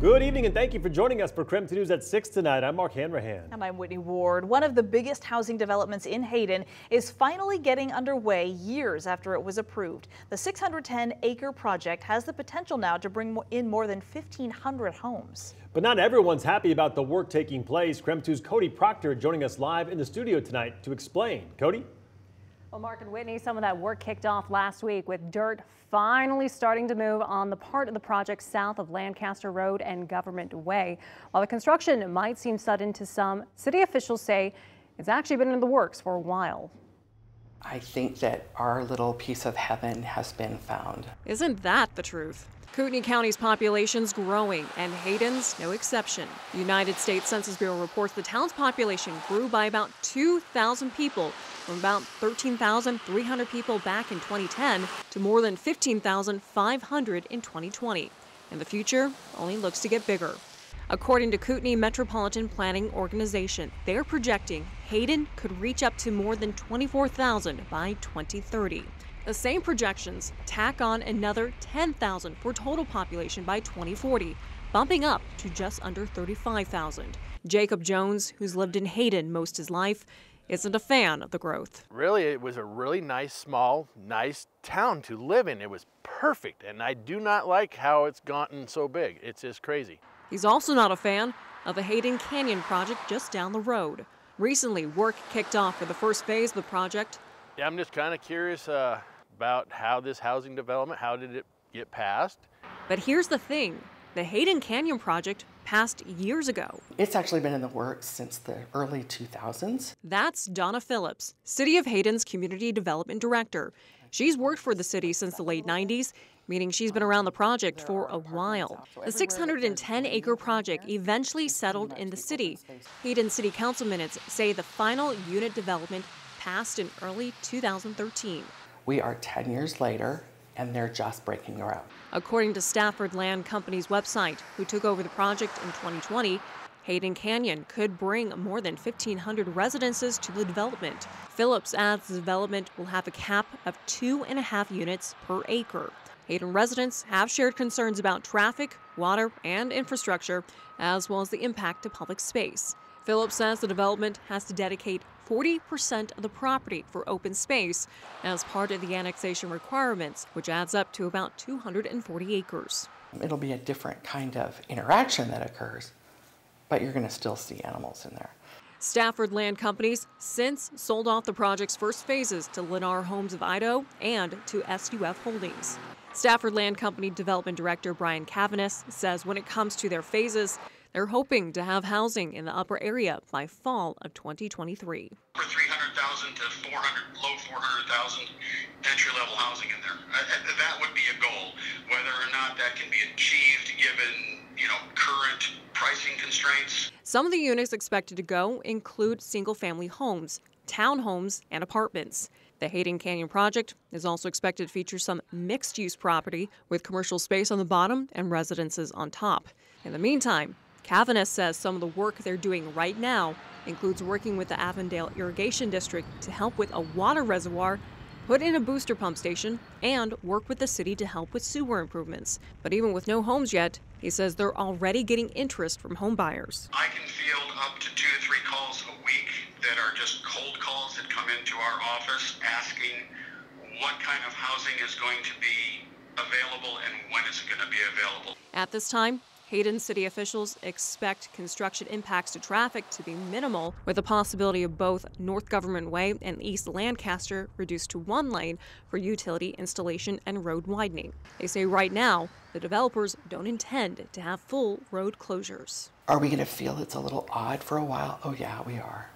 Good evening and thank you for joining us for KREM 2 News at 6 tonight. I'm Mark Hanrahan. And I'm Whitney Ward. One of the biggest housing developments in Hayden is finally getting underway years after it was approved. The 610-acre project has the potential now to bring in more than 1,500 homes. But not everyone's happy about the work taking place. KREM 2's Cody Proctor joining us live in the studio tonight to explain. Cody? Well, Mark and Whitney, some of that work kicked off last week with dirt finally starting to move on the part of the project south of Lancaster Road and Government Way. While the construction might seem sudden to some, city officials say it's actually been in the works for a while. I think that our little piece of heaven has been found. Isn't that the truth? Kootenai County's population's growing, and Hayden's no exception. The United States Census Bureau reports the town's population grew by about 2,000 people, from about 13,300 people back in 2010 to more than 15,500 in 2020. And the future only looks to get bigger. According to Kootenai Metropolitan Planning Organization, they're projecting Hayden could reach up to more than 24,000 by 2030. The same projections tack on another 10,000 for total population by 2040, bumping up to just under 35,000. Jacob Jones, who's lived in Hayden most of his life, isn't a fan of the growth. Really, it was a really nice, small, nice town to live in. It was perfect, and I do not like how it's gotten so big. It's just crazy. He's also not a fan of the Hayden Canyon Project just down the road. Recently, work kicked off for the first phase of the project. Yeah, I'm just kind of curious about how this housing development, how did it get passed? But here's the thing, the Hayden Canyon Project passed years ago. It's actually been in the works since the early 2000s. That's Donna Phillips, City of Hayden's Community Development Director. She's worked for the city since the late 90s, meaning she's been around the project for a while. The 610-acre project eventually settled in the city. Hayden City Council minutes say the final unit development passed in early 2013. We are 10 years later, and they're just breaking ground. According to Stafford Land Company's website, who took over the project in 2020, Hayden Canyon could bring more than 1,500 residences to the development. Phillips adds the development will have a cap of 2.5 units per acre. Hayden residents have shared concerns about traffic, water, and infrastructure, as well as the impact to public space. Phillips says the development has to dedicate 40% of the property for open space as part of the annexation requirements, which adds up to about 240 acres. It'll be a different kind of interaction that occurs, but you're going to still see animals in there. Stafford Land Companies since sold off the project's first phases to Lennar Homes of Idaho and to SUF Holdings. Stafford Land Company Development Director Brian Cavanis says when it comes to their phases, they're hoping to have housing in the upper area by fall of 2023. For 300,000 to 400, low 400,000 entry-level housing in there. That would be a goal. Whether or not that can be achieved given, current pricing constraints. Some of the units expected to go include single-family homes, townhomes, and apartments. The Hayden Canyon Project is also expected to feature some mixed-use property with commercial space on the bottom and residences on top. In the meantime, Cavanis says some of the work they're doing right now includes working with the Avondale Irrigation District to help with a water reservoir, put in a booster pump station, and work with the city to help with sewer improvements. But even with no homes yet, he says they're already getting interest from home buyers. I can field up to 2 to 3 calls a week that are just cold calls that come into our office asking what kind of housing is going to be available and when it's going to be available. At this time, Hayden city officials expect construction impacts to traffic to be minimal, with the possibility of both North Government Way and East Lancaster reduced to 1 lane for utility installation and road widening. They say right now, the developers don't intend to have full road closures. Are we going to feel it's a little odd for a while? Oh yeah, we are.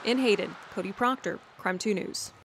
In Hayden, Cody Proctor, KREM 2 News.